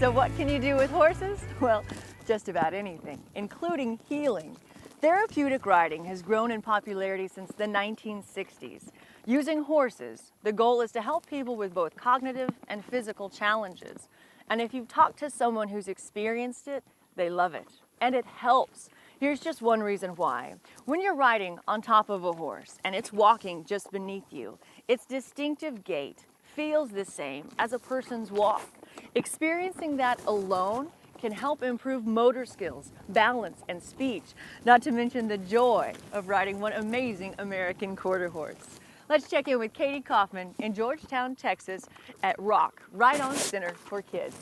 So what can you do with horses? Well, just about anything, including healing. Therapeutic riding has grown in popularity since the 1960s. Using horses, the goal is to help people with both cognitive and physical challenges. And if you've talked to someone who's experienced it, they love it. And it helps. Here's just one reason why. When you're riding on top of a horse and it's walking just beneath you, its distinctive gait feels the same as a person's walk. Experiencing that alone can help improve motor skills, balance, and speech, not to mention the joy of riding one amazing American quarter horse. Let's check in with Katie Kaufman in Georgetown, Texas at R.O.C.K, Ride On Center for Kids.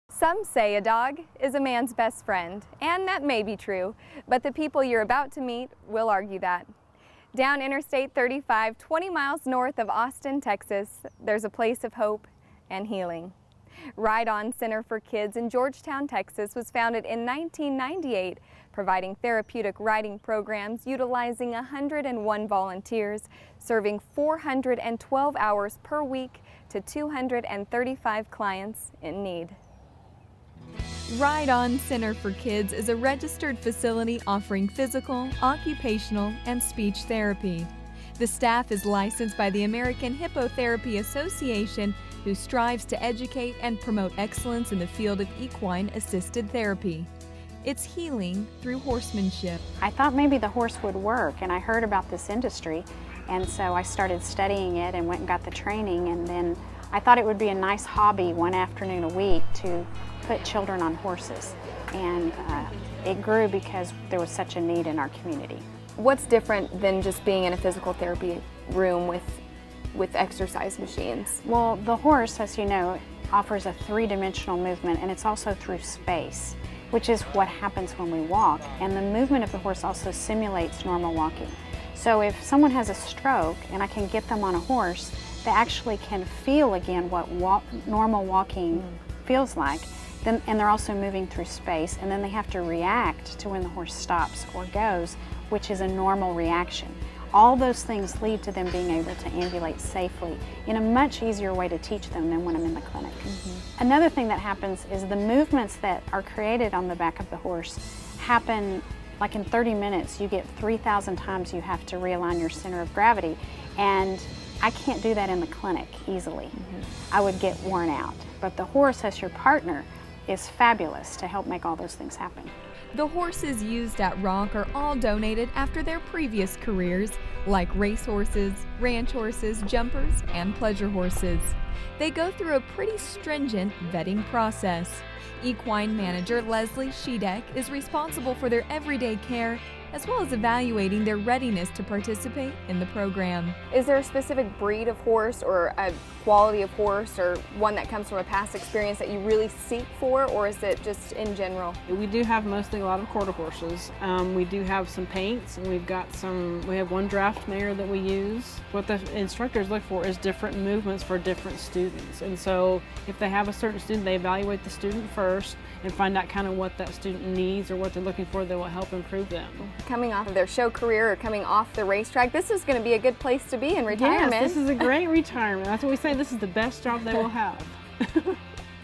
Some say a dog is a man's best friend, and that may be true, but the people you're about to meet will argue that. Down Interstate 35, 20 miles north of Austin, Texas, there's a place of hope and healing. Ride On Center for Kids in Georgetown, Texas was founded in 1998, providing therapeutic riding programs utilizing 101 volunteers, serving 412 hours per week to 235 clients in need. Ride On Center for Kids is a registered facility offering physical, occupational, and speech therapy. The staff is licensed by the American Hippotherapy Association, who strives to educate and promote excellence in the field of equine-assisted therapy. It's healing through horsemanship. I thought maybe the horse would work, and I heard about this industry, and so I started studying it and went and got the training, and then I thought it would be a nice hobby one afternoon a week to put children on horses, and it grew because there was such a need in our community. What's different than just being in a physical therapy room with exercise machines? Well, the horse, as you know, offers a three-dimensional movement, and it's also through space, which is what happens when we walk. And the movement of the horse also simulates normal walking. So if someone has a stroke and I can get them on a horse, they actually can feel again what normal walking feels like. And they're also moving through space, and then they have to react to when the horse stops or goes, which is a normal reaction. All those things lead to them being able to ambulate safely in a much easier way to teach them than when I'm in the clinic. Another thing that happens is the movements that are created on the back of the horse happen like in 30 minutes. You get 3,000 times you have to realign your center of gravity, and I can't do that in the clinic easily. I would get worn out. But the horse as your partner is fabulous to help make all those things happen. The horses used at R.O.C.K are all donated after their previous careers, like race horses, ranch horses, jumpers, and pleasure horses. They go through a pretty stringent vetting process. Equine manager Leslie Shedeck is responsible for their everyday care, as well as evaluating their readiness to participate in the program. Is there a specific breed of horse or a quality of horse or one that comes from a past experience that you really seek for, or is it just in general? We do have mostly a lot of quarter horses. We do have some paints, and we have one draft mare that we use. What the instructors look for is different movements for different students. And so if they have a certain student, they evaluate the student first and find out kind of what that student needs or what they're looking for that will help improve them. Coming off of their show career or coming off the racetrack, this is going to be a good place to be in retirement. Yes, this is a great retirement. That's what we say, this is the best job they will have.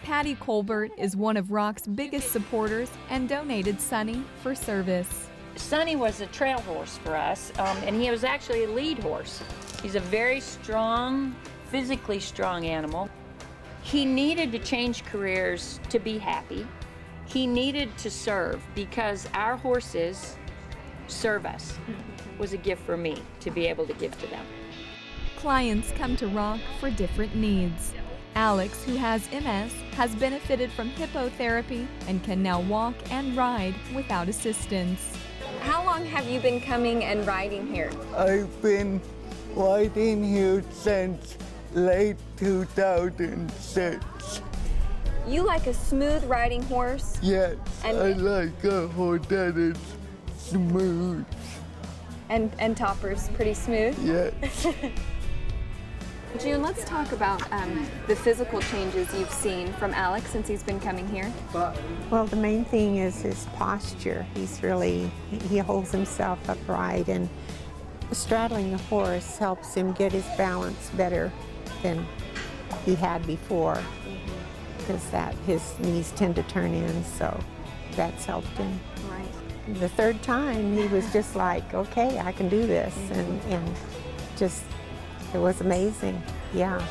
Patti Colbert is one of R.O.C.'s biggest supporters and donated Sonny for service. Sonny was a trail horse for us, and he was actually a lead horse. He's a very strong, physically strong animal. He needed to change careers to be happy. He needed to serve because our horses serve us. It was a gift for me to be able to give to them. Clients come to R.O.C. for different needs. Alex, who has MS, has benefited from hippotherapy and can now walk and ride without assistance. How long have you been coming and riding here? I've been riding here since late 2006. You like a smooth riding horse? Yes, And- I like a horse that is smooth. And Topper's pretty smooth? Yes. June, let's talk about the physical changes you've seen from Alex since he's been coming here. Well, the main thing is his posture. He holds himself upright, and straddling the horse helps him get his balance better than he had before, because that his knees tend to turn in, so that's helped him. Right. The third time, he was just like, okay, I can do this, and just, it was amazing, yeah.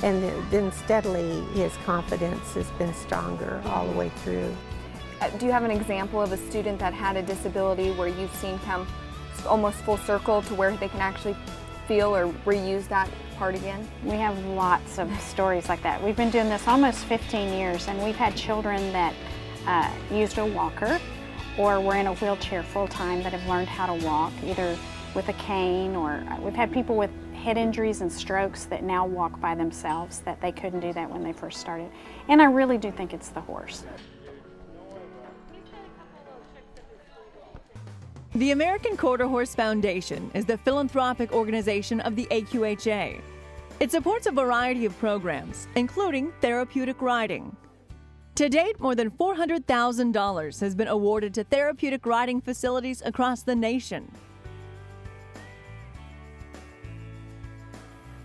And then steadily, his confidence has been stronger all the way through. Do you have an example of a student that had a disability where you've seen come almost full circle to where they can actually feel or reuse that part again? We have lots of stories like that. We've been doing this almost 15 years, and we've had children that used a walker or were in a wheelchair full-time that have learned how to walk, either with a cane, or we've had people with head injuries and strokes that now walk by themselves, that they couldn't do that when they first started. And I really do think it's the horse. The American Quarter Horse Foundation is the philanthropic organization of the AQHA. It supports a variety of programs, including therapeutic riding. To date, more than $400,000 has been awarded to therapeutic riding facilities across the nation.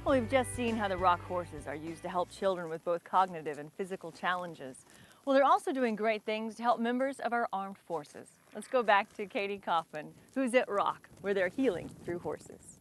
Well, we've just seen how the R.O.C.K horses are used to help children with both cognitive and physical challenges. Well, they're also doing great things to help members of our armed forces. Let's go back to Katie Kaufman, who's at R.O.C.K, where they're healing through horses.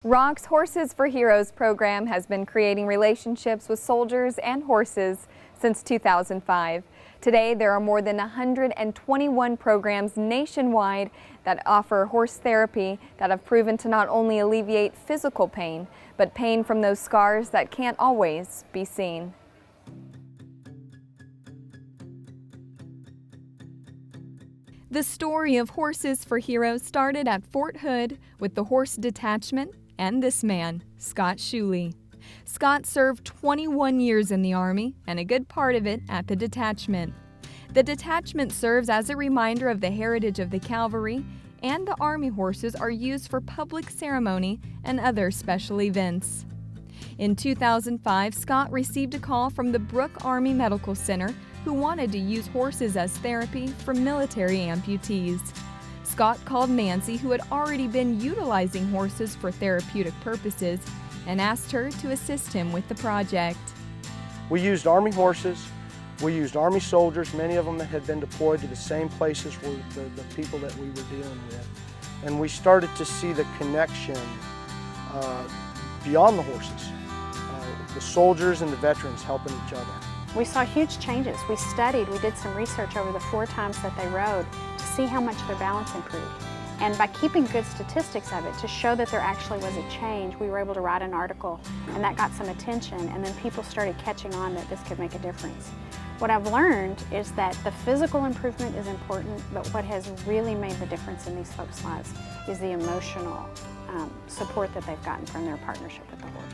R.O.C.'s Horses for Heroes program has been creating relationships with soldiers and horses since 2005. Today, there are more than 121 programs nationwide that offer horse therapy that have proven to not only alleviate physical pain, but pain from those scars that can't always be seen. The story of Horses for Heroes started at Fort Hood with the Horse Detachment and this man, Scott Shuley. Scott served 21 years in the Army and a good part of it at the detachment. The detachment serves as a reminder of the heritage of the cavalry, and the Army horses are used for public ceremony and other special events. In 2005, Scott received a call from the Brooke Army Medical Center who wanted to use horses as therapy for military amputees. Scott called Nancy, who had already been utilizing horses for therapeutic purposes, and asked her to assist him with the project. We used Army horses, we used Army soldiers, many of them that had been deployed to the same places where the people that we were dealing with. And we started to see the connection beyond the horses, the soldiers and the veterans helping each other. We saw huge changes. We studied, we did some research over the 4 times that they rode to see how much their balance improved. And by keeping good statistics of it, to show that there actually was a change, we were able to write an article, and that got some attention, and then people started catching on that this could make a difference. What I've learned is that the physical improvement is important, but what has really made the difference in these folks' lives is the emotional support that they've gotten from their partnership with the horse.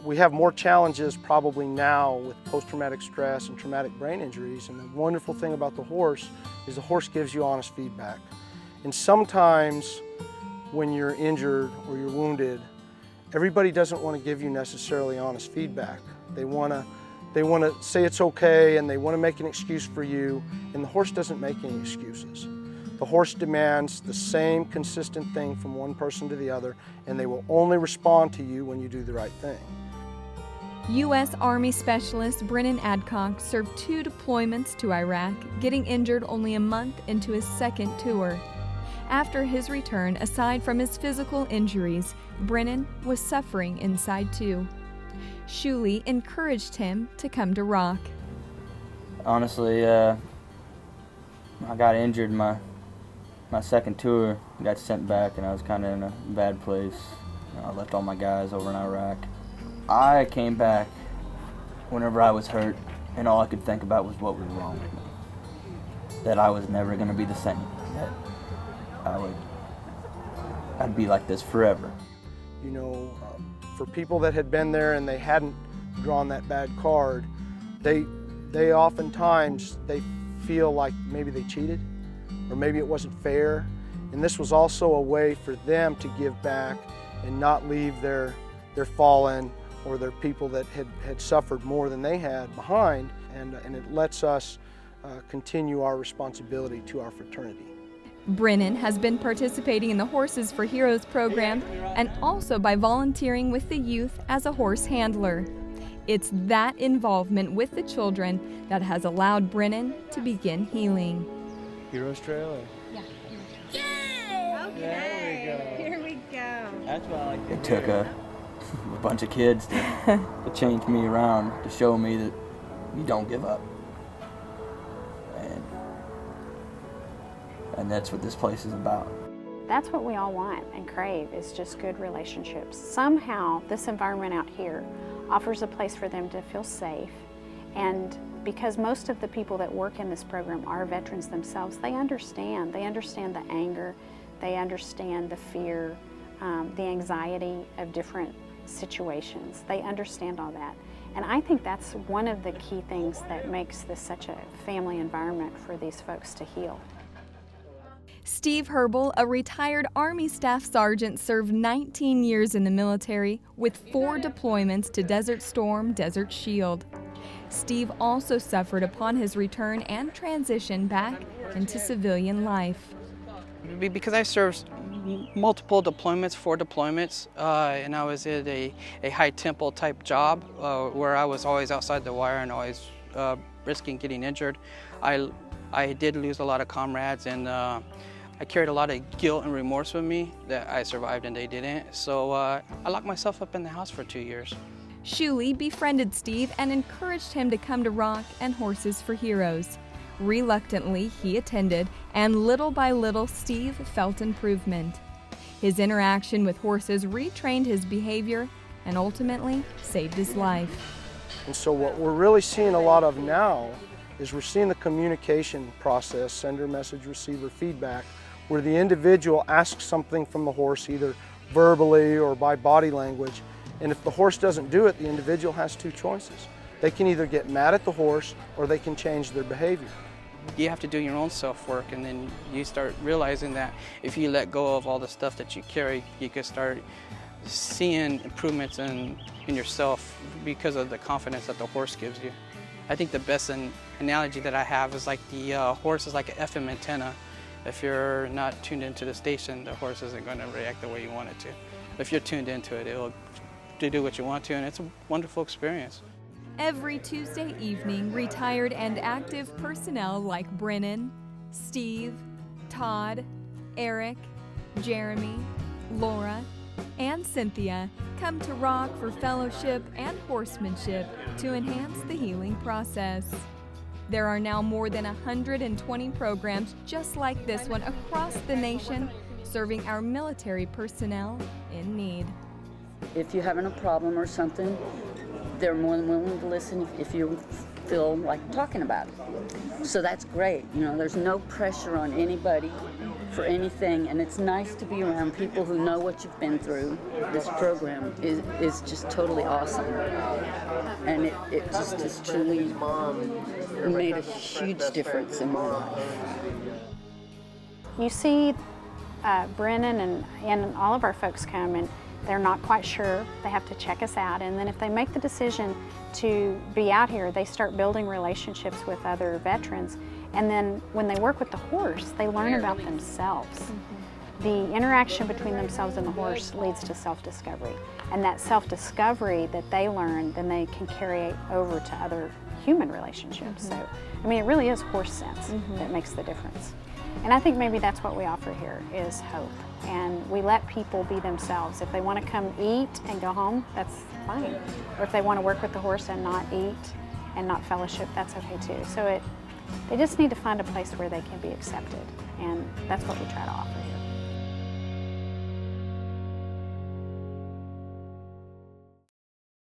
We have more challenges probably now with post-traumatic stress and traumatic brain injuries, and the wonderful thing about the horse is the horse gives you honest feedback. And sometimes when you're injured or you're wounded, everybody doesn't want to give you necessarily honest feedback. They want to say it's okay, and they want to make an excuse for you, and the horse doesn't make any excuses. The horse demands the same consistent thing from one person to the other, and they will only respond to you when you do the right thing. U.S. Army Specialist Brennan Adcock served 2 deployments to Iraq, getting injured only a month into his 2nd tour. After his return, aside from his physical injuries, Brennan was suffering inside too. Shuley encouraged him to come to R.O.C. Honestly, I got injured my 2nd tour, got sent back, and I was kind of in a bad place. I left all my guys over in Iraq. I came back whenever I was hurt, and all I could think about was what was wrong with me. That I was never going to be the same. That I'd be like this forever. You know, for people that had been there and they hadn't drawn that bad card, they oftentimes they feel like maybe they cheated, or maybe it wasn't fair. And this was also a way for them to give back and not leave their fallen or their people that had suffered more than they had behind, and it lets us continue our responsibility to our fraternity. Brennan has been participating in the Horses for Heroes program and also by volunteering with the youth as a horse handler. It's that involvement with the children that has allowed Brennan to begin healing. Heroes Trail? Yeah. Yay! There we go. Here we go. That's why I like it. It took a bunch of kids to change me around, to show me that you don't give up. And that's what this place is about. That's what we all want and crave, is just good relationships. Somehow this environment out here offers a place for them to feel safe, and because most of the people that work in this program are veterans themselves, they understand the anger, they understand the fear, the anxiety of different situations. They understand all that. And I think that's one of the key things that makes this such a family environment for these folks to heal. Steve HERBEL, a retired Army Staff Sergeant, served 19 years in the military with 4 deployments to Desert Storm, Desert Shield. Steve also suffered upon his return and transition back into civilian life. Because I served multiple deployments, 4 deployments, and I was in a high tempo type job where I was always outside the wire and always risking getting injured. I did lose a lot of comrades, and I carried a lot of guilt and remorse with me that I survived and they didn't. So I locked myself up in the house for 2 years. Shuli befriended Steve and encouraged him to come to R.O.C.K and Horses for Heroes. Reluctantly, he attended, and little by little, Steve felt improvement. His interaction with horses retrained his behavior and ultimately saved his life. And so what we're really seeing a lot of now is we're seeing the communication process, sender, message, receiver, feedback, where the individual asks something from the horse, either verbally or by body language, and if the horse doesn't do it, the individual has 2 choices. They can either get mad at the horse or they can change their behavior. You have to do your own self-work, and then you start realizing that if you let go of all the stuff that you carry, you can start seeing improvements in yourself because of the confidence that the horse gives you. I think the best analogy that I have is like the horse is like an FM antenna. If you're not tuned into the station, the horse isn't going to react the way you want it to. If you're tuned into it, it'll do what you want to, and it's a wonderful experience. Every Tuesday evening, retired and active personnel like Brennan, Steve, Todd, Eric, Jeremy, Laura, and Cynthia come to R.O.C.K for fellowship and horsemanship to enhance the healing process. There are now more than 120 programs just like this one across the nation, serving our military personnel in need. If you're having a problem or something, they're more than willing to listen if you feel like talking about it. So that's great. You know, there's no pressure on anybody for anything, and it's nice to be around people who know what you've been through. This program is just totally awesome, and it just has truly made a huge difference in my life. You see Brennan and all of our folks come, and they're not quite sure. They have to check us out, and then if they make the decision to be out here, they start building relationships with other veterans, and then when they work with the horse, they learn about themselves. The interaction between themselves and the horse leads to self-discovery, and that self-discovery that they learn, then they can carry it over to other human relationships. So, I mean, it really is horse sense that makes the difference. And I think maybe that's what we offer here, is hope. And we let people be themselves. If they want to come eat and go home, that's fine. Or if they want to work with the horse and not eat and not fellowship, that's okay too. So they just need to find a place where they can be accepted. And that's what we try to offer here.